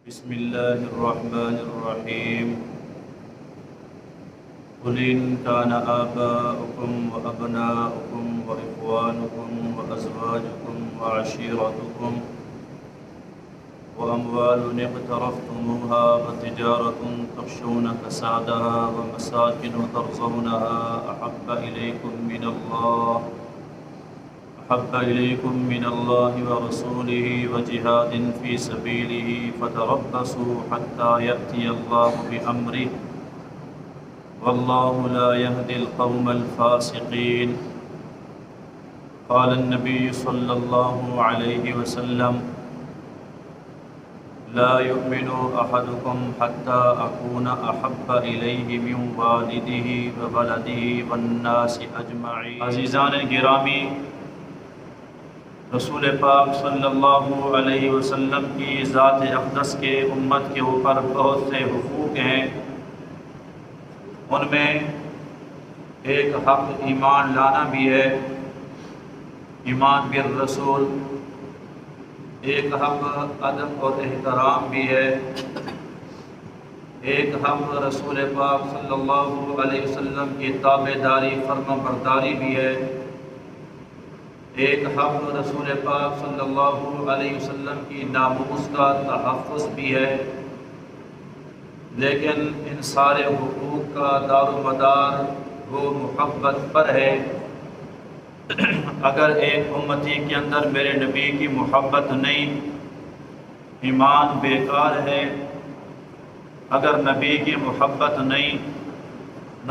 بسم الله الرحمن الرحيم قل إن كان آباؤكم وأبناؤكم وإخوانكم وأزواجكم وعشيرتكم وأموال اقترفتموها وتجارة تخشون كسادها ومساكن ترضونها أحب إليكم من الله ورسوله وجهاد في سبيله فتربصوا حتى يأتي الله بأمره والله لا يهدي القوم الفاسقين قال النبي صلى الله عليه وسلم لا يؤمن أحدكم حتى أكون أحب إليه من والده وولده والناس أجمعين۔ عزیزان گرامی، رسول پاک صلی اللہ علیہ وسلم کی ذات اقدس کے امت کے اوپر بہت سے حقوق ہیں۔ ان میں ایک حق ایمان لانا بھی ہے، ایمان بالرسول، ایک حق ادب اور احترام بھی ہے، ایک حق رسول پاک صلی اللہ علیہ وسلم کی تابع داری فرما برداری بھی ہے، ایک حق رسول پاک صلی اللہ علیہ وسلم کی ناموس کا تحفظ بھی ہے۔ لیکن ان سارے حقوق کا دار و مدار وہ محبت پر ہے۔ اگر ایک امتی کے اندر میرے نبی کی محبت نہیں، ایمان بیکار ہے۔ اگر نبی کی محبت نہیں،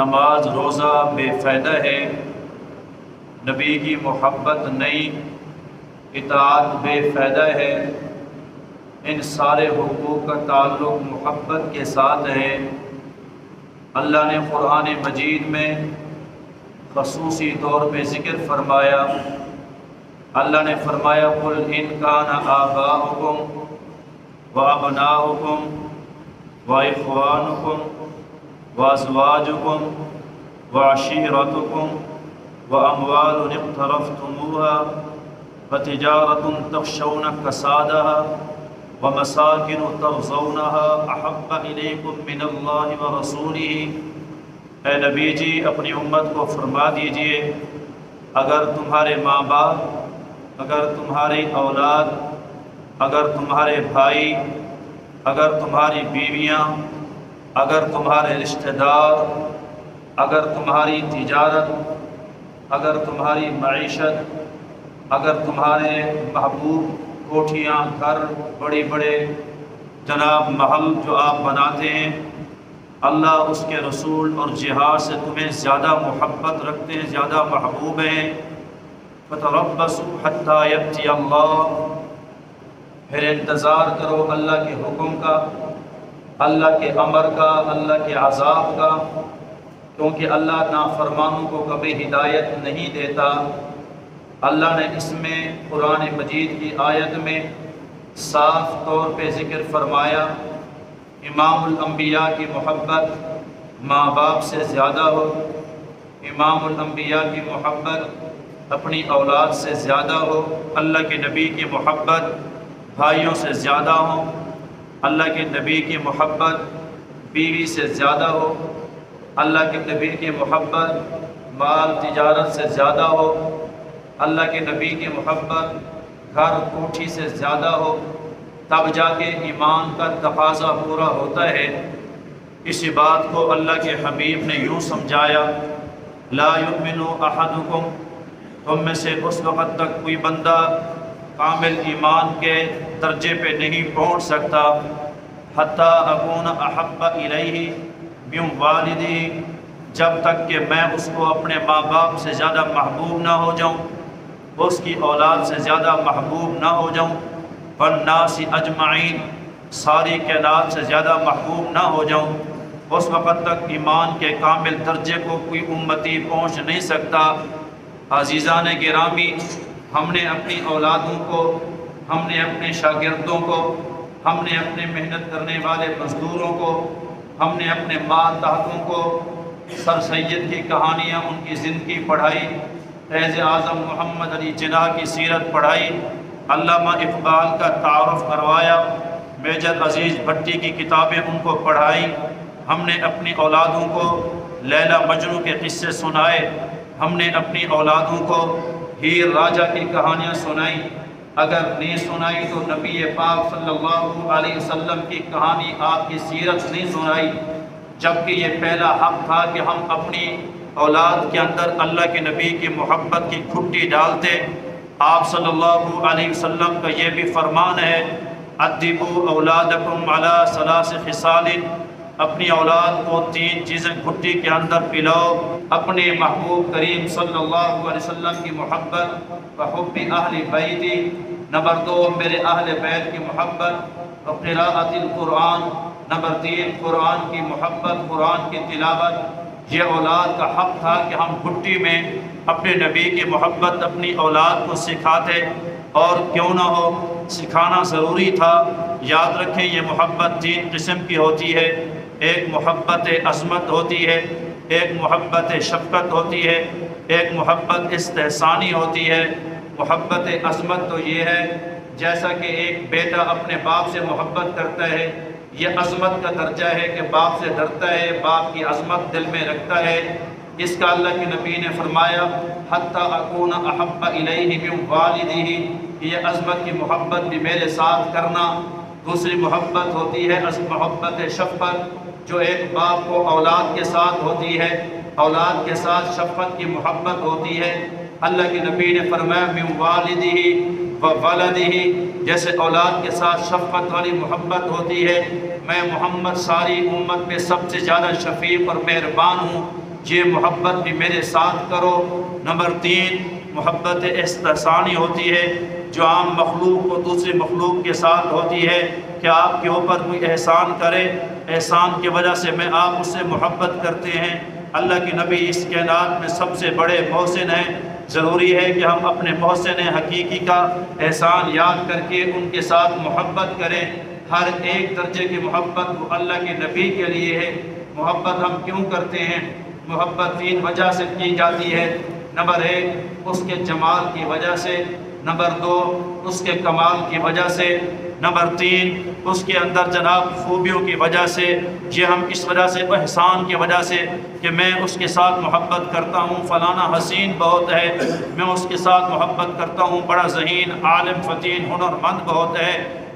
نماز روزہ بے فائدہ ہے۔ نبی کی محبت نہیں، اطاعت بے فائدہ ہے۔ ان سارے حقوق کا تعلق محبت کے ساتھ ہے۔ اللہ نے قرآن مجید میں خصوصی طور پہ ذکر فرمایا۔ اللہ نے فرمایا قل ان کان آباؤکم وابناؤکم واخوانکم وازواجکم وعشیرتکم واموال اقترفتموها وتجارة تخشون كسادها ومساكن ترضونها احب الیکم من اللہ ورسولہ۔ اے نبی جی، اپنی امت کو فرما دیجئے، اگر تمہارے ماں باپ، اگر تمہاری اولاد، اگر تمہارے بھائی، اگر تمہاری بیویاں، اگر تمہارے رشتہ دار، اگر تمہاری تجارت، اگر تمہاری معیشت، اگر تمہارے محبوب کوٹھیاں، گھر، بڑے بڑے جناب محل جو آپ بناتے ہیں، اللہ اس کے رسول اور جہاد سے تمہیں زیادہ محبت رکھتے ہیں، زیادہ محبوب ہیں، فتربصوا حتی یأتی اللہ، پھر انتظار کرو اللہ کے حکم کا، اللہ کے امر کا، اللہ کے عذاب کا، کیونکہ اللہ نافرمانوں کو کبھی ہدایت نہیں دیتا۔ اللہ نے اس میں قرآن مجید کی آیت میں صاف طور پہ ذکر فرمایا، امام الانبیاء کی محبت ماں باپ سے زیادہ ہو، امام الانبیاء کی محبت اپنی اولاد سے زیادہ ہو، اللہ کے نبی کی محبت بھائیوں سے زیادہ ہو، اللہ کے نبی کی محبت بیوی سے زیادہ ہو، اللہ کے نبی کی محبت مال تجارت سے زیادہ ہو، اللہ کے نبی کی محبت گھر کوٹھی سے زیادہ ہو، تب جا کے ایمان کا تقاضا پورا ہوتا ہے۔ اسی بات کو اللہ کے حبیب نے یوں سمجھایا، لا یؤمن احدکم، تم میں سے اس وقت تک کوئی بندہ کامل ایمان کے درجے پہ نہیں پہنچ سکتا، حتی اکون احب الیہ من والدی، جب تک کہ میں اس کو اپنے ماں باپ سے زیادہ محبوب نہ ہو جاؤں، اس کی اولاد سے زیادہ محبوب نہ ہو جاؤں، والناس اجمعین، ساری کائنات سے زیادہ محبوب نہ ہو جاؤں، اس وقت تک ایمان کے کامل درجے کو کوئی امتی پہنچ نہیں سکتا۔ عزیزان گرامی، ہم نے اپنی اولادوں کو، ہم نے اپنے شاگردوں کو، ہم نے اپنے محنت کرنے والے مزدوروں کو، ہم نے اپنے ماتحتوں کو سر سید کی کہانیاں، ان کی زندگی پڑھائی، فیض اعظم محمد علی جناح کی سیرت پڑھائی، علامہ اقبال کا تعارف کروایا، میجر عزیز بھٹی کی کتابیں ان کو پڑھائی، ہم نے اپنی اولادوں کو لیلا مجنوں کے قصے سنائے، ہم نے اپنی اولادوں کو ہیر راجہ کی کہانیاں سنائیں، اگر نہیں سنائی تو نبی پاک صلی اللہ علیہ وسلم کی کہانی، آپ کی سیرت نہیں سنائی، جبکہ یہ پہلا حق تھا کہ ہم اپنی اولاد کے اندر اللہ کے نبی کی محبت کی گھٹی ڈالتے۔ آپ صلی اللہ علیہ وسلم کا یہ بھی فرمان ہے، ادبوا اولادکم علی ثلاث خصال، اپنی اولاد کو 3 چیزیں گھٹی کے اندر پلاؤ، اپنے محبوب کریم صلی اللہ علیہ وسلم کی محبت، وحب اہل بیتی، نمبر 2 میرے اہل بیت کی محبت، وقراءۃ القرآن، نمبر 3 قرآن کی محبت، قرآن کی تلاوت۔ یہ اولاد کا حق تھا کہ ہم گھٹی میں اپنے نبی کی محبت اپنی اولاد کو سکھاتے، اور کیوں نہ ہو سکھانا ضروری تھا۔ یاد رکھیں یہ محبت 3 قسم کی ہوتی ہے، ایک محبت عظمت ہوتی ہے، ایک محبت شفقت ہوتی ہے، ایک محبت استحسانی ہوتی ہے۔ محبت عظمت تو یہ ہے جیسا کہ ایک بیٹا اپنے باپ سے محبت کرتا ہے، یہ عظمت کا درجہ ہے کہ باپ سے ڈرتا ہے، باپ کی عظمت دل میں رکھتا ہے۔ اس کا اللہ کے نبی نے فرمایا حتی اکون احب الیہ من والدہ، یہ عظمت کی محبت بھی میرے ساتھ کرنا۔ دوسری محبت ہوتی ہے محبت شفقت، جو ایک باپ کو اولاد کے ساتھ ہوتی ہے، اولاد کے ساتھ شفقت کی محبت ہوتی ہے۔ اللہ کے نبی نے فرمایا من والدہ و ولدہ، جیسے اولاد کے ساتھ شفقت والی محبت ہوتی ہے، میں محمد ساری امت میں سب سے زیادہ شفیق اور مہربان ہوں، یہ محبت بھی میرے ساتھ کرو۔ نمبر 3 محبت استحسانی ہوتی ہے، جو عام مخلوق کو دوسری مخلوق کے ساتھ ہوتی ہے کہ آپ کے اوپر کوئی احسان کرے، احسان کی وجہ سے میں آپ اس سے محبت کرتے ہیں۔ اللہ کے نبی اس کائنات میں سب سے بڑے محسن ہیں، ضروری ہے کہ ہم اپنے محسن حقیقی کا احسان یاد کر کے ان کے ساتھ محبت کریں۔ ہر ایک درجے کی محبت وہ اللہ کے نبی کے لیے ہے۔ محبت ہم کیوں کرتے ہیں؟ محبت 3 وجہ سے کی جاتی ہے۔ نمبر 1 اس کے جمال کی وجہ سے، نمبر 2 اس کے کمال کی وجہ سے، نمبر 3 اس کے اندر جناب خوبیوں کی وجہ سے۔ یہ ہم اس وجہ سے احسان کی وجہ سے کہ میں اس کے ساتھ محبت کرتا ہوں، فلانا حسین بہت ہے، میں اس کے ساتھ محبت کرتا ہوں، بڑا ذہین عالم فتین ہنر مند بہت ہے،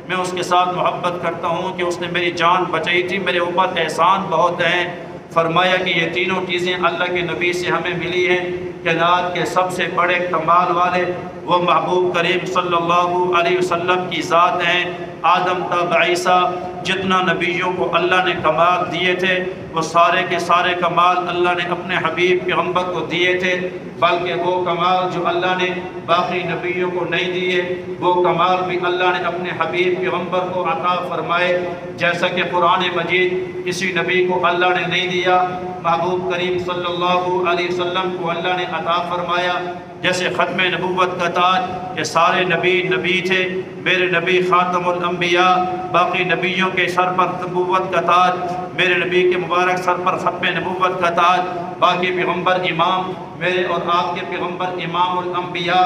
میں اس کے ساتھ محبت کرتا ہوں کہ اس نے میری جان بچائی تھی، میرے اوپر احسان بہت ہیں۔ فرمایا کہ یہ تینوں چیزیں اللہ کے نبی سے ہمیں ملی ہیں۔ کائنات کے سب سے بڑے کمال والے وہ محبوب کریم صلی اللہ علیہ وسلم کی ذات ہیں۔ آدم تا عیسیٰ جتنا نبیوں کو اللہ نے کمال دیے تھے، وہ سارے کے سارے کمال اللہ نے اپنے حبیب پیغمبر کو دیے تھے، بلکہ وہ کمال جو اللہ نے باقی نبیوں کو نہیں دیے، وہ کمال بھی اللہ نے اپنے حبیب پیغمبر کو عطا فرمائے۔ جیسا کہ قرآن مجید کسی نبی کو اللہ نے نہیں دیا، محبوب کریم صلی اللہ علیہ وسلم کو اللہ نے عطا فرمایا۔ جیسے ختم نبوت کا تاج کہ سارے نبی تھے، میرے نبی خاتم الانبیاء، باقی نبیوں کے سر پر نبوت کا تاج، میرے نبی کے مبارک سر پر ختم نبوت کا تاج، باقی پیغمبر امام، میرے اور آپ کے پیغمبر امام الانبیاء۔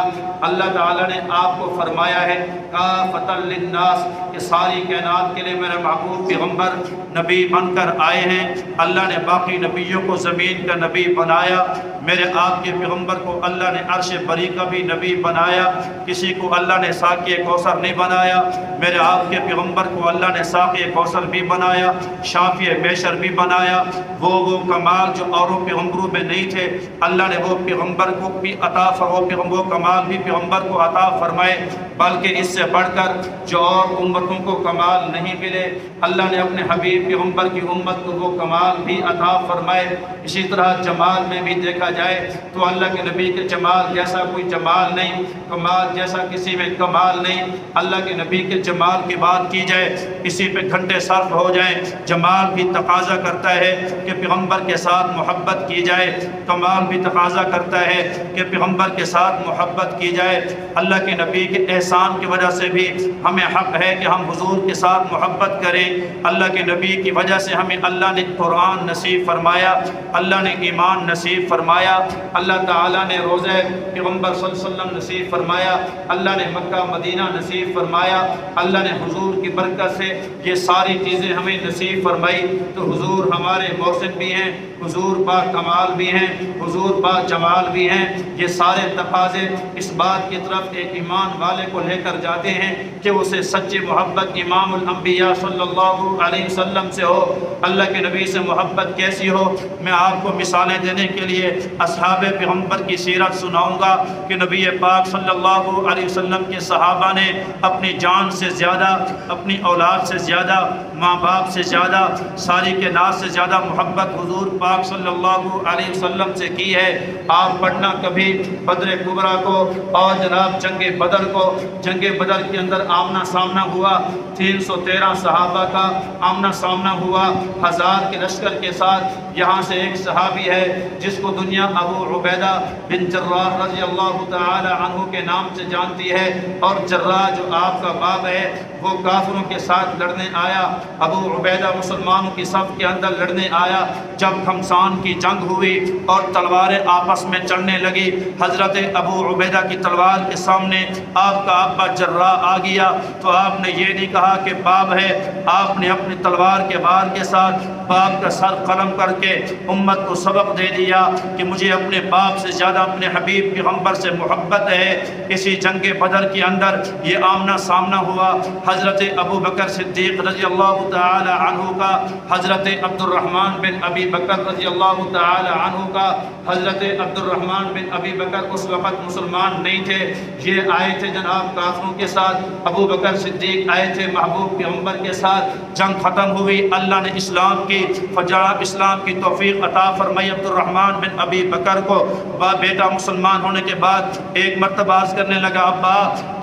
اللہ تعالیٰ نے آپ کو فرمایا ہے کافۃ للناس کہ ساری کائنات کے لیے میرا محبوب پیغمبر نبی بن کر آئے ہیں۔ اللہ نے باقی نبیوں کو زمین کا نبی بنایا، میرے آپ کے پیغمبر کو اللہ نے عرش بری کا بھی نبی بنایا، کسی کو اللہ نے ساقی کوثر نہیں بنایا، میرے آپ کے پیغمبر کو اللہ نے ساقی کوثر بھی بنایا، شافی بیشر بھی بنایا۔ وہ کمال جو اوروں پیغمبروں میں نہیں تھے، اللہ نے وہ پیغمبر کو بھی عطا وہ کمال بھی پیغمبر کو عطا فرمائے، بلکہ اس سے بڑھ کر جو اور امتوں کو کمال نہیں ملے، اللہ نے اپنے حبیب پیغمبر کی امت کو وہ کمال بھی عطا فرمائے۔ اسی طرح جمال میں بھی دیکھا جائے تو اللہ کے نبی کے جمال جیسا کوئی جمال نہیں، کمال جیسا کسی میں کمال نہیں۔ اللہ کے نبی کے جمال کی بات کی جائے کسی پہ گھنٹے صرف ہو جائیں، جمال بھی تقاضا کرتا ہے کہ پیغمبر کے ساتھ محبت کی جائے، کمال بھی تقاضا کرتا ہے کہ پیغمبر کے ساتھ محبت کی جائے۔ اللہ کے نبی کے احسان کی وجہ سے بھی ہمیں حق ہے کہ ہم حضور کے ساتھ محبت کریں۔ اللہ کے نبی کی وجہ سے ہمیں اللہ نے قرآن نصیب فرمایا، اللہ نے ایمان نصیب فرمایا، اللہ تعالیٰ نے روزہ پیغمبر صلی اللہ علیہ وسلم نصیب فرمایا، اللہ نے مکہ مدینہ نصیب فرمایا، اللہ نے حضور کی برکت سے یہ ساری چیزیں ہمیں نصیب فرمائی، تو حضور ہمارے محسن بھی ہیں، حضور با کمال بھی ہیں، حضور با جمال بھی ہیں۔ یہ سارے تقاضے اس بات کی طرف ایک ایمان والے کو لے کر جاتے ہیں کہ اسے سچی محبت امام الانبیاء صلی اللہ علیہ وسلم سے ہو۔ اللہ کے نبی سے محبت کیسی ہو؟ میں آپ کو مثالیں دینے کے لیے اصحاب پیغمبر کی سیرت سناؤں گا کہ نبی پاک صلی اللہ علیہ وسلم کے صحابہ نے اپنی جان سے زیادہ، اپنی اولاد سے زیادہ، ماں باپ سے زیادہ، ساری کے ناز سے زیادہ محبت حضور پاک صلی اللہ علیہ وسلم سے کی ہے۔ آپ پڑھنا کبھی بدر کبریٰ کو اور جناب جنگ بدر کو، جنگ بدر کے اندر آمنا سامنا ہوا، 313 صحابہ کا آمنا سامنا ہوا 1000 کے لشکر کے ساتھ۔ یہاں سے ایک صحابی ہے جس کو دنیا ابو عبیدہ بن جراح رضی اللہ تعالی عنہ کے نام سے جانتی ہے، اور جراح جو آپ کا باب ہے وہ کافروں کے ساتھ لڑنے آیا، ابو عبیدہ مسلمانوں کی صف کے اندر لڑنے آیا۔ جب گھمسان کی جنگ ہوئی اور تلواریں آپس میں چلنے لگی، حضرت ابو عبیدہ کی تلوار کے سامنے آپ کا ابا جراح آ گیا، تو آپ نے یہ نہیں کہا کہ باب ہے، آپ نے اپنی تلوار کے وار کے ساتھ باپ کا سر قلم کر کے امت کو سبق دے دیا کہ مجھے اپنے باپ سے زیادہ اپنے حبیب پیغمبر سے محبت ہے۔ اسی جنگ بدر کے اندر یہ آمنا سامنا ہوا حضرت ابو بکر صدیق رضی اللہ تعالی عنہ کا، حضرت عبد الرحمن بن ابی بکر رضی اللہ تعالی عنہ کا۔ حضرت عبد الرحمن بن ابی بکر اس وقت مسلمان نہیں تھے، یہ آئے تھے جناب کافروں کے ساتھ، ابو بکر صدیق آئے تھے محبوب پیغمبر کے ساتھ۔ جنگ ختم ہوئی، اللہ نے اسلام کی فجر اسلام کی توفیق عطا فرمائی عبد الرحمن بن ابی بکر کو۔ بیٹا مسلمان ہونے کے بعد ایک مرتبہ عرض کرنے لگا، ابا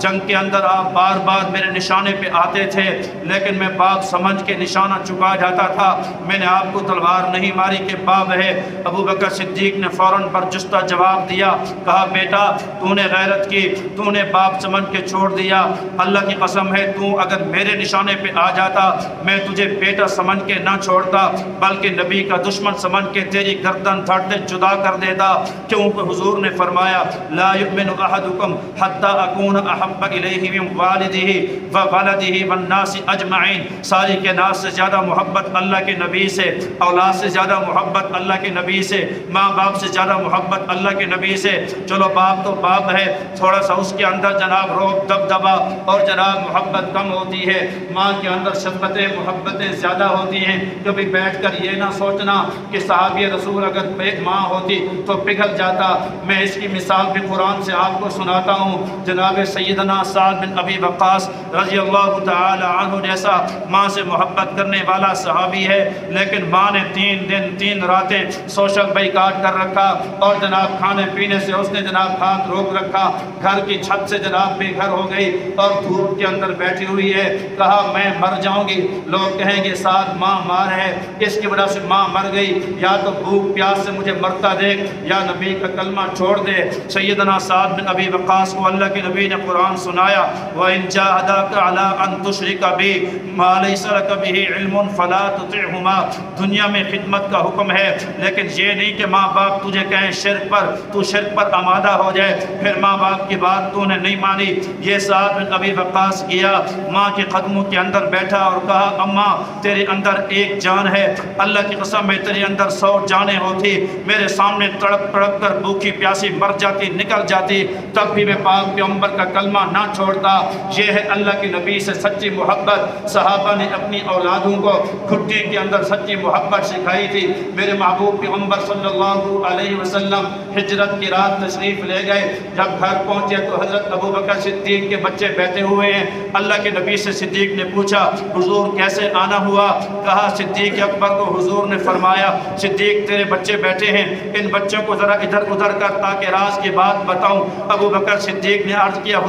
جنگ کے اندر آپ بار بار میرے نشانے پہ آتے تھے، لیکن میں باپ سمجھ کے نشانہ چکا جاتا تھا، میں نے آپ کو تلوار نہیں ماری کہ باب ہے۔ ابو بکر صدیق نے فوراً برجستہ جواب دیا، کہا بیٹا تو نے غیرت کی، تو نے باپ سمجھ کے چھوڑ دیا، اللہ کی قسم ہے تو اگر میرے نشانے پہ آ جاتا میں تجھے بیٹا سمجھ کے نہ چھوڑتا بلکہ نبی کا دشمن سمجھ کے تیری گردن دھڑتے جدا کر دیتا، کیونکہ حضور نے فرمایا لا یؤمن احدکم حتی اکون احب الیہ من والدہ وولدہ والناس اجمعین۔ ساری کے ناس سے زیادہ محبت اللہ کے نبی سے، اولاد سے زیادہ محبت اللہ کے نبی سے، ماں باپ سے زیادہ محبت اللہ کے نبی سے۔ چلو باپ تو باپ ہے، تھوڑا سا اس کے اندر جناب روب دبدبا اور جناب محبت کم ہوتی ہے، ماں کے اندر شفقتیں محبتیں زیادہ ہوتی ہیں۔ کبھی بیٹھ کر یہ نہ سوچنا کہ صحابی رسول اگر ایک ماں ہوتی تو پگھل جاتا۔ میں اس کی مثال بھی قرآن سے آپ کو سناتا ہوں۔ جناب سیدنا سعد بن ابی وقاص رضی اللہ تعالی عنہ جیسا ماں سے محبت کرنے والا صحابی ہے، لیکن ماں نے 3 دن 3 راتیں سوشل بائیکاٹ کر رکھا، اور جناب کھانے پینے سے اس نے جناب ہاتھ روک رکھا، گھر کی چھت سے جناب بے گھر ہو گئی اور دھوپ کے اندر بیٹھی ہوئی ہے۔ کہا میں مر جاؤں گی، لوگ کہیں گے ساتھ ماں مار ہے، اس کی وجہ سے ماں مر گئی، یا تو بھوک پیاس سے مجھے مرتا دیکھ یا نبی کا کلمہ چھوڑ دے۔ سیدنا سعد بن ابی وقاص کو اللہ کے نبی نے قرآن سنایا، وَإِن جَاهَدَاكَ عَلَىٰ أَن تُشْرِكَ بِي مَا لَيْسَ لَكَ بِهِ عِلْمٌ فَلَا تُطِعْهُمَا۔ دنیا میں خدمت کا حکم ہے، لیکن یہ نہیں کہ ماں باپ تجھے کہیں شرک پر، تو شرک پر آمادہ ہو جائے، پھر ماں باپ کی بات تو نے نہیں مانی۔ یہ سعد بن ابی وقاص گیا، ماں کے قدموں کے اندر بیٹھا اور کہا اماں تیرے اندر ایک جان ہے، اللہ کی قسم ہے تیرے اندر 100 جانیں ہوتی، میرے سامنے تڑپ تڑپ کر بھوکی پیاسی مر جاتی نکل جاتی، تب بھی میں پاک پیغمبر کا کلمہ نہ چھوڑتا۔ یہ ہے اللہ کے نبی سے سچی محبت۔ صحابہ نے اپنی اولادوں کو گھٹی کے اندر سچی محبت سکھائی تھی۔ میرے محبوب پیغمبر صلی اللہ علیہ وسلم ہجرت کی رات تشریف لے گئے، جب گھر پہنچے تو حضرت ابو بکر صدیق کے بچے بیٹھے ہوئے ہیں۔ اللہ کے نبی سے صدیق نے پوچھا حضور کیسے آنا ہوا؟ کہا صدیق اکبر کو حضور نے فرمایا صدیق تیرے بچے بیٹھے ہیں، ان بچوں کو ذرا ادھر ادھر کر تاکہ راز کی بات بتاؤں۔ ابو بکر صدیق نے عرض کیا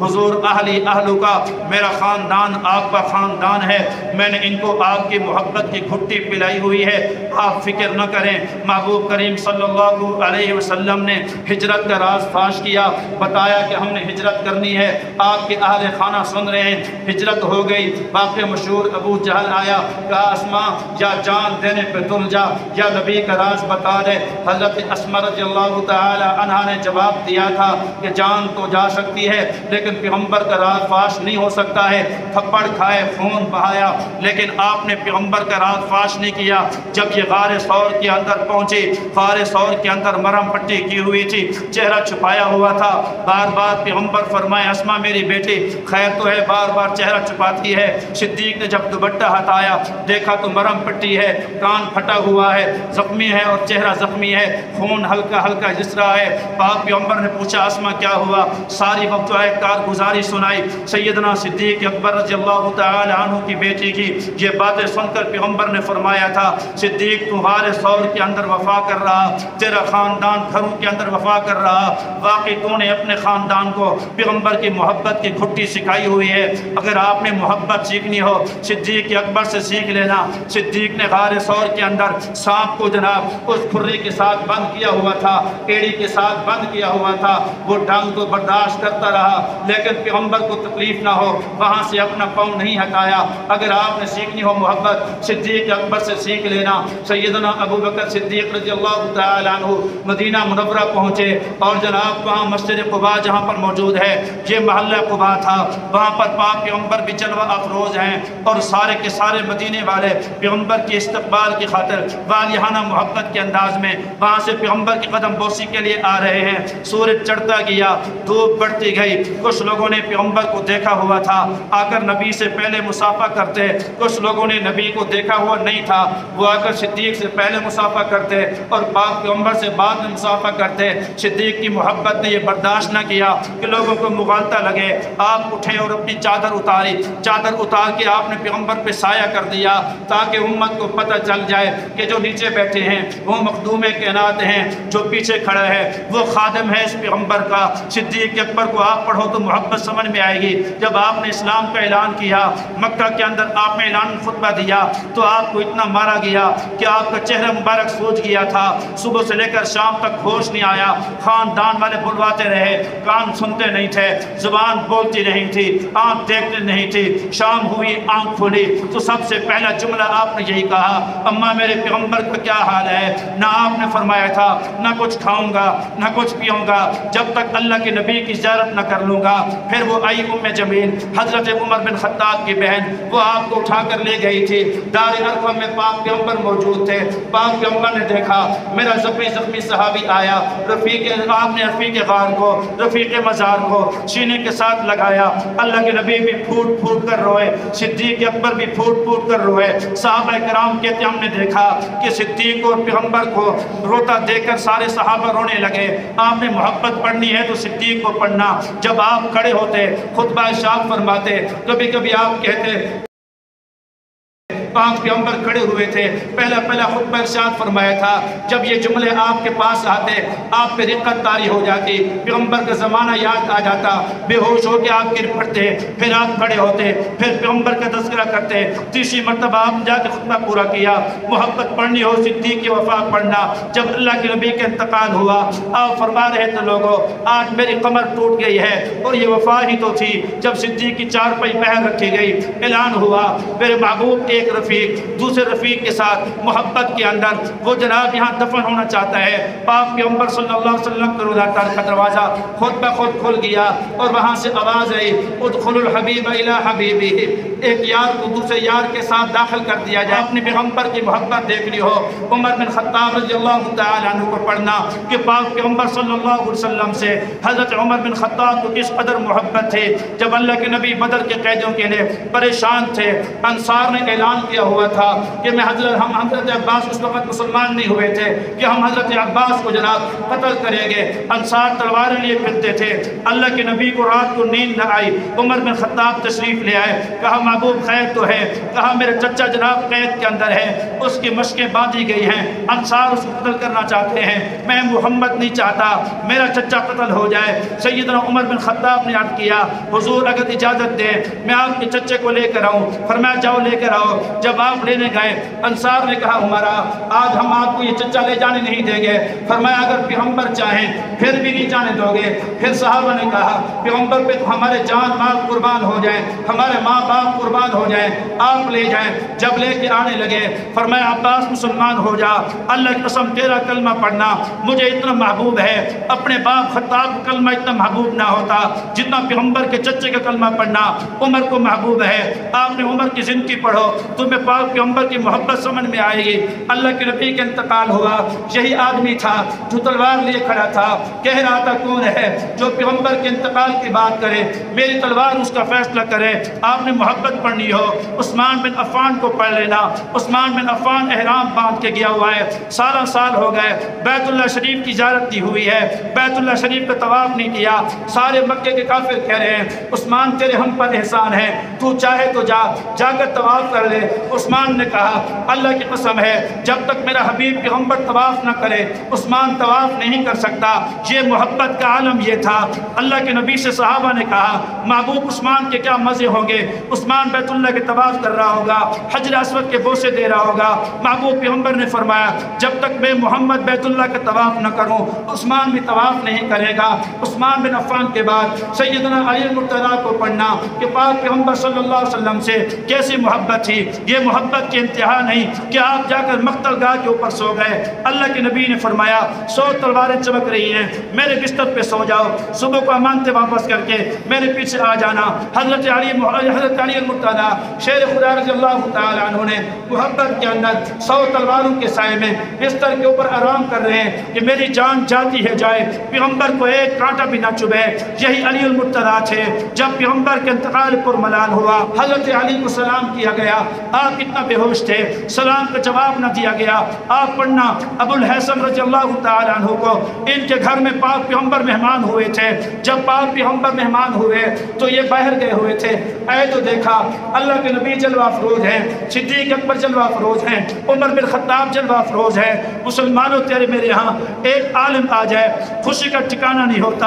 حضور اہلی اہلو کا، میرا خاندان آگ کا خاندان ہے، میں نے ان کو آگ کی محبت کی گھٹی پلائی ہوئی ہے، آپ فکر نہ کریں۔ محبوب کریم صلی اللہ علیہ وسلم نے ہجرت کا راز فاش کیا، بتایا کہ ہم نے ہجرت کرنی ہے۔ آپ کے اہل خانہ سن رہے ہیں، ہجرت ہو گئی۔ واقعہ مشہور، ابو جہل آیا، کہا اسماء یا جان دینے پہ تل جا یا نبی کا راز بتا دے۔ حضرت اسماء رضی اللہ تعالی عنہا نے جواب دیا تھا کہ جان تو جا سکتی ہے لیکن پیغمبر کا راز فاش نہیں ہو سکتا ہے۔ تھپڑ کھائے، خون بہایا، لیکن آپ نے پیغمبر کا راز فاش نہیں کیا۔ جب یہ غار ثور کے اندر پہنچی، غار ثور کے اندر مرم پٹی کی ہوئی تھی، چہرہ چھپایا ہوا تھا، بار بار پیغمبر فرمائے اسماء میری بیٹی خیر تو ہے، بار بار چہرہ چھپاتی ہے۔ صدیق نے جب دوپٹہ ہٹایا، دیکھا تو مرم پٹی ہے، کان پھٹا ہوا ہے، زخمی ہے اور چہرہ زخمی ہے، خون ہلکا ہلکا جس رہا ہے۔ پاک پیغمبر نے پوچھا اسماء کیا ہوا؟ ساری وقت جو ہے کارگزاری سنائی۔ سیدنا صدیق اکبر رضی اللہ تعالی عنہ کی بیٹی کی یہ باتیں سن کر پیغمبر نے فرمایا تھا صدیق تو غار ثور کے اندر وفا کر رہا، تیرا خاندان گھروں کے اندر وفا کر رہا، واقعی تو نے اپنے خاندان کو پیغمبر کی محبت کی گھٹی سکھائی ہوئی ہے۔ اگر آپ نے محبت سیکھنی ہو صدیق اکبر سے سیکھ لینا۔ صدیق نے غار ثور کے اندر سانپ کو جناب اس کھرری کے ساتھ بند کیا ہوا تھا، ایڑی کے ساتھ بند کیا ہوا تھا، وہ ڈنگ کو برداشت کرتا رہا لیکن پیغمبر کو تکلیف نہ ہو، وہاں سے اپنا پاؤں نہیں ہٹایا۔ اگر آپ نے سیکھنی ہو محبت صدیق اکبر سے سیکھ لینا۔ سیدنا ابو بکر صدیق رضی اللہ تعالی عنہ مدینہ منورہ پہنچے اور جناب وہاں مسجد قباء جہاں پر موجود ہے، یہ محلہ قباء تھا، وہاں پر پاک پیغمبر بھی جلوہ افروز ہیں اور سارے کے سارے مدینے والے پیغمبر کے استقبال کی خاطر والہانہ محبت کے انداز میں وہاں سے پیغمبر کی قدم بوسی کے لیے آ رہے ہیں۔ سورج چڑھتا گیا، دھوپ بڑھتی گئی، کچھ لوگوں نے پیغمبر کو دیکھا ہوا تھا، آ کر نبی سے پہلے مصافحہ کرتے، کچھ لوگوں نے نبی کو دیکھا ہوا نہیں تھا، وہ آ کر صدیق سے پہلے مصافحہ کرتے اور پاک پیغمبر سے بعد میں مصافحہ کرتے۔ صدیق کی محبت نے یہ برداشت نہ کیا کہ لوگوں کو مغالطہ لگے، آپ اٹھے اور اپنی چادر اتاری، چادر اتار کے آپ نے پیغمبر پہ سایہ کر دیا تاکہ امت کو پتہ چل جائے کہ جو نیچے بیٹھے ہیں وہ مخدوم کائنات ہیں، جو پیچھے کھڑا ہے وہ خادم ہے اس پیغمبر کا۔ صدیق اکبر کو آپ پڑھو تو محبت سمجھ میں آئے گی۔ جب آپ نے اسلام کا اعلان کیا، مکہ کے اندر آپ نے اعلان خطبہ دیا تو آپ کو اتنا مارا گیا کہ آپ کا چہرہ مبارک سوج گیا تھا، صبح سے لے کر شام تک ہوش نہیں آیا، خاندان والے بلواتے رہے، کان سنتے نہیں تھے، زبان بولتی نہیں تھی، آنکھ دیکھتی نہیں تھی۔ شام ہوئی، آنکھ کھلی تو سب سے پہلا جملہ آپ نے یہی کہا اماں میرے پیغمبر کا کیا حال ہے؟ نہ آپ نے فرمایا تھا نہ کچھ کھاؤں گا نہ کچھ پیوں گا جب تک اللہ کے نبی کی زیارت نہ کر لوں گا۔ پھر وہ آئی ام جمیل حضرت عمر بن خطاب کی بہن، وہ آپ کو اٹھا کر لے گئی تھی۔ دار ارقم میں پاک پیغمبر موجود تھے، پاک پیغمبر نے دیکھا میرا زخمی صحابی آیا، آپ نے رفیق غار کو، رفیق مزار کو سینے کے ساتھ لگایا، اللہ کے نبی بھی پھوٹ پھوٹ کر روئے، صدیق اکبر بھی پھوٹ پھوٹ کر روئے۔ صحابہ کرام کہتے ہم نے دیکھا کہ صدیق اور پیغمبر کو روتا دیکھ کر سارے صحابہ رونے لگے۔ آپ نے محبت پڑھنی ہے تو صدیق کو پڑھنا۔ جب آپ کھڑے ہوتے خطبہ ارشاد فرماتے، کبھی کبھی آپ کہتے پاک پیغمبر کھڑے ہوئے تھے، پہلا خطبہ ارشاد فرمایا تھا جب یہ جملے آپ کے پاس آتے آپ پہ رقت طاری ہو جاتی، پیغمبر کا زمانہ یاد آ جاتا، بے ہوش ہو کے آپ گر پڑتے، پھر آپ کھڑے ہوتے، پھر پیغمبر کا تذکرہ کرتے، تیسری مرتبہ آپ جا کے خطبہ پورا کیا۔ محبت پڑھنی ہو صدیق کی وفا پڑھنا۔ جب اللہ کے نبی کا انتقال ہوا آپ فرما رہے تھے لوگوں آج میری کمر ٹوٹ گئی ہے، اور یہ وفا ہی تو تھی جب صدیق کی چارپائی پہن رکھی گئی، اعلان ہوا میرے محبوب ایک رفیق دوسرے رفیق کے ساتھ محبت کے اندر وہ جناب یہاں دفن ہونا چاہتا ہے۔ پاک پیغمبر صلی اللہ علیہ وسلم کا روضہ طاہر کا دروازہ خود بخود کھل گیا اور وہاں سے آواز آئی ادخلوا الحبیب الی حبیبہ، ایک یار کو دوسرے یار کے ساتھ داخل کر دیا جائے۔ اپنے پیغمبر کی محبت دیکھنی ہو عمر بن خطاب رضی اللہ تعالی عنہ کو پڑھنا کہ پاک پیغمبر صلی اللہ علیہ وسلم سے حضرت عمر بن خطاب کو کس قدر محبت تھی۔ جب اللہ کے نبی بدر کے قیدیوں کے لیے پریشان تھے، انصار نے اعلان کیا ہوا تھا کہ ہم حضرت عباس اس وقت مسلمان نہیں ہوئے تھے کہ ہم حضرت عباس کو جناب قتل کریں گے۔ انصار تلواریں لیے پھرتے تھے۔ اللہ کے نبی کو رات کو نیند نہ آئی، عمر بن خطاب تشریف لے آئے، کہا محبوب خیر تو ہے؟ کہا میرے چچا جناب قید کے اندر ہے، اس کی مشقیں باندھی گئی ہیں، انصار اس کو قتل کرنا چاہتے ہیں، میں محمد نہیں چاہتا میرا چچا قتل ہو جائے۔ سیدنا عمر بن خطاب نے عرض کیا حضور اگر اجازت دے میں آپ کے چچے کو لے کر آؤں۔ فرمایا جاؤ لے کر آؤ۔ جب آپ لینے گئے انصار نے کہا عمرہ آج ہم آپ کو یہ چچا لے جانے نہیں دیں گے۔ فرمایا اگر پیغمبر چاہیں پھر بھی نہیں جانے دو گے؟ پھر صحابہ نے کہا پیغمبر پہ تو ہمارے جان مال قربان ہو جائیں، ہمارے ماں باپ قربان ہو جائیں، آپ لے جائیں۔ جب لے کے آنے لگے فرمایا عباس مسلمان ہو جا، اللہ کی قسم تیرا کلمہ پڑھنا مجھے اتنا محبوب ہے، اپنے باپ خطاب کا کلمہ اتنا محبوب نہ ہوتا جتنا پیغمبر کے چچے کا کلمہ پڑھنا عمر کو محبوب ہے۔ آپ نے عمر کی زندگی پڑھو تمہیں پاک پیغمبر کی محبت سمجھ میں آئے گی۔ اللہ کے نبی کا انتقال ہوا، یہی آدمی تھا جو تلوار لیے کھڑا تھا، کہہ رہا تھا کون ہے جو پیغمبر کے انتقال کی بات کرے، میری تلوار اس کا فیصلہ کرے۔ آپ نے محبت پڑھنی ہو عثمان بن عفان کو پڑھ لینا۔ عثمان بن عفان احرام باندھ کے گیا ہوا ہے، سالہ سال ہو گئے، بیت اللہ شریف کی زیارت نہیں ہوئی ہے، بیت اللہ شریف کا طواف نہیں کیا۔ سارے مکے کے کافر کہہ رہے ہیں عثمان تیرے ہم پر احسان ہے، تو چاہے تو جا کر طواف کر لے۔ عثمان نے کہا اللہ کی قسم ہے جب تک میرا حبیب پیغمبر طواف نہ کرے عثمان طواف نہیں کر سکتا۔ یہ محبت کا عالم یہ تھا۔ اللہ کے نبی سے صحابہ نے کہا محبوب عثمان کے کیا مزے ہوں گے، عثمان بیت اللہ کے طواف کر رہا ہوگا، حجر اسود کے بوسے دے رہا ہوگا۔ محبوب پیغمبر نے فرمایا جب تک میں محمد بیت اللہ کا طواف نہ کروں عثمان بھی طواف نہیں کرے گا۔ عثمان بن عفان کے بعد سیدنا علی المرتضیٰ کو پڑھنا کہ پاک پیغمبر صلی اللہ علیہ وسلم سے کیسی محبت تھی۔ یہ محبت کی انتہا نہیں کہ آپ جا کر مقتل گاہ کے اوپر سو گئے۔ اللہ کے نبی نے فرمایا 100 تلواریں چمک رہی ہیں، میرے بستر پہ سو جاؤ، صبح کو امانتیں واپس کر کے میرے پیچھے آ جانا۔ حضرت علی المرتضیٰ شیر خدا رضی اللہ تعالیٰ عنہ نے محبت کے اندر 100 تلواروں کے سائے میں بستر کے اوپر آرام کر رہے ہیں کہ میری جان جاتی ہے جائے پیغمبر کو ایک کانٹا بھی نہ چبھے۔ یہی علی المرتضیٰ تھے۔ جب پیغمبر کے انتقال پر ملال ہوا حضرت علی کو سلام کیا گیا، آپ کتنا بے ہوش تھے، سلام کا جواب نہ دیا گیا۔ آپ پڑھنا ابو الحسن رضی اللہ تعالیٰ عنہ کو ان کے گھر میں پاک پیغمبر مہمان ہوئے تھے۔ جب پاک پیغمبر مہمان ہوئے تو یہ باہر گئے ہوئے تھے، اے تو دیکھا اللہ کے نبی جلوہ افروز ہیں، صدیق اکبر جلوہ افروز ہیں، عمر بن خطاب جلوہ افروز ہیں۔ مسلمانوں تیرے میرے ہاں ایک عالم آ جائے خوشی کا ٹھکانہ نہیں ہوتا،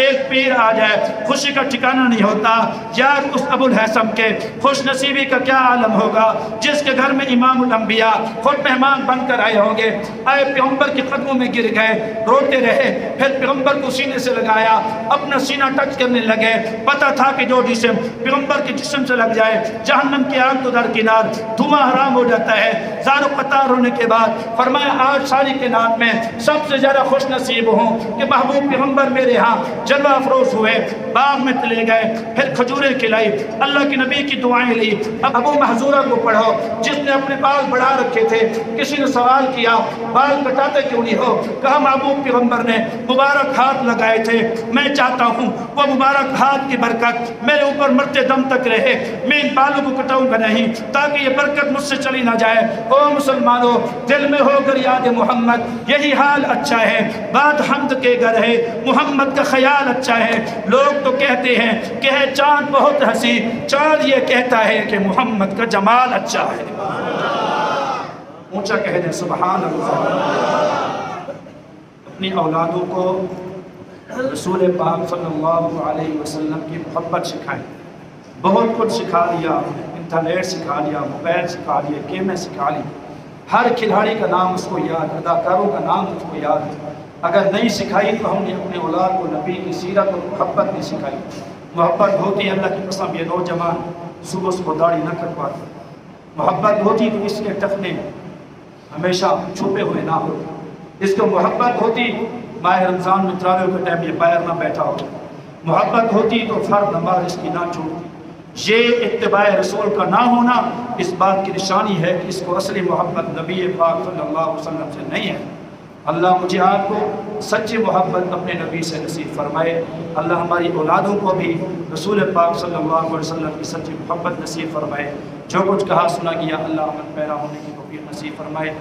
ایک پیر آ جائے خوشی کا ٹھکانہ نہیں ہوتا۔ یار اس ابو الحسن کے خوش نصیبی کا کیا عالم ہوگا جس کے گھر میں امام الانبیاء خود مہمان بن کر آئے ہوں گے۔ آئے پیغمبر کے قدموں میں گر گئے، روتے رہے، پھر پیغمبر کو سینے سے لگایا، اپنا سینہ ٹچ کرنے لگے۔ پتہ تھا کہ جو جسم پیغمبر کے جسم سے لگ جائے جہنم کی آگ تو درکنار، دھواں حرام ہو جاتا ہے۔ زار و قطار ہونے کے بعد فرمایا آج ساری کائنات میں سب سے زیادہ خوش نصیب ہوں کہ محبوب پیغمبر میرے ہاں جلوہ افروز ہوئے۔ باغ میں لے گئے، پھر کھجوریں کھلائی، اللہ کے نبی کی دعائیں لی۔ ابو محذورہ کو پڑھو جس نے اپنے بال بڑھا رکھے تھے، کسی نے سوال کیا بال کٹاتے کیوں نہیں ہو؟ کہا محبوب پیغمبر نے مبارک ہاتھ لگائے تھے، میں چاہتا ہوں وہ مبارک ہاتھ کی برکت میرے اوپر مرتے دم تک رہے، میں ان بالوں کو کٹاؤں گا نہیں تاکہ یہ برکت مجھ سے چلی نہ جائے۔ او مسلمانوں دل میں ہو کر یاد محمد، یہی حال اچھا ہے، بات حمد کے گھر ہے، محمد کا خیال اچھا ہے۔ لوگ تو کہتے ہیں کہ ہے چاند بہت ہنسی، چاند یہ کہتا ہے کہ محمد کا جمال اچھا ہے۔ اونچا کہہ دیں سبحان اللہ۔ اپنی اولادوں کو رسول پاک صلی اللہ علیہ وسلم کی محبت سکھائیں۔ بہت کچھ سکھا دیا، انٹرنیٹ سکھا لیا، موبائل سکھا لیا، گیمیں سکھا لی، ہر کھلاڑی کا نام اس کو یاد، اداکاروں کا نام اس کو یاد ہے۔ اگر نہیں سکھائی تو ہم نے اپنے اولاد کو نبی کی سیرت اور محبت نہیں سکھائی۔ محبت ہوتی ہے اللہ کی قسم یہ نوجوان صبح صبح داڑھی نہ کٹواتا، محبت ہوتی تو اس کے ٹخنے ہمیشہ چھپے ہوئے نہ ہو، اس کو محبت ہوتی ماہ رمضان میں تراویح کے ٹائم یہ باہر نہ بیٹھا ہو، محبت ہوتی تو فرض نماز اس کی نہ چھوڑتی۔ یہ اتباع رسول کا نہ ہونا اس بات کی نشانی ہے کہ اس کو اصلی محبت نبی پاک صلی اللہ علیہ وسلم سے نہیں ہے۔ اللہ مجھے آپ کو سچی محبت اپنے نبی سے نصیب فرمائے۔ اللہ ہماری اولادوں کو بھی رسول پاک صلی اللہ علیہ وسلم کی سچی محبت نصیب فرمائے۔ جو کچھ کہا سنا گیا اللہ عمل پیرا ہونے کی توفیق نصیب فرمائے۔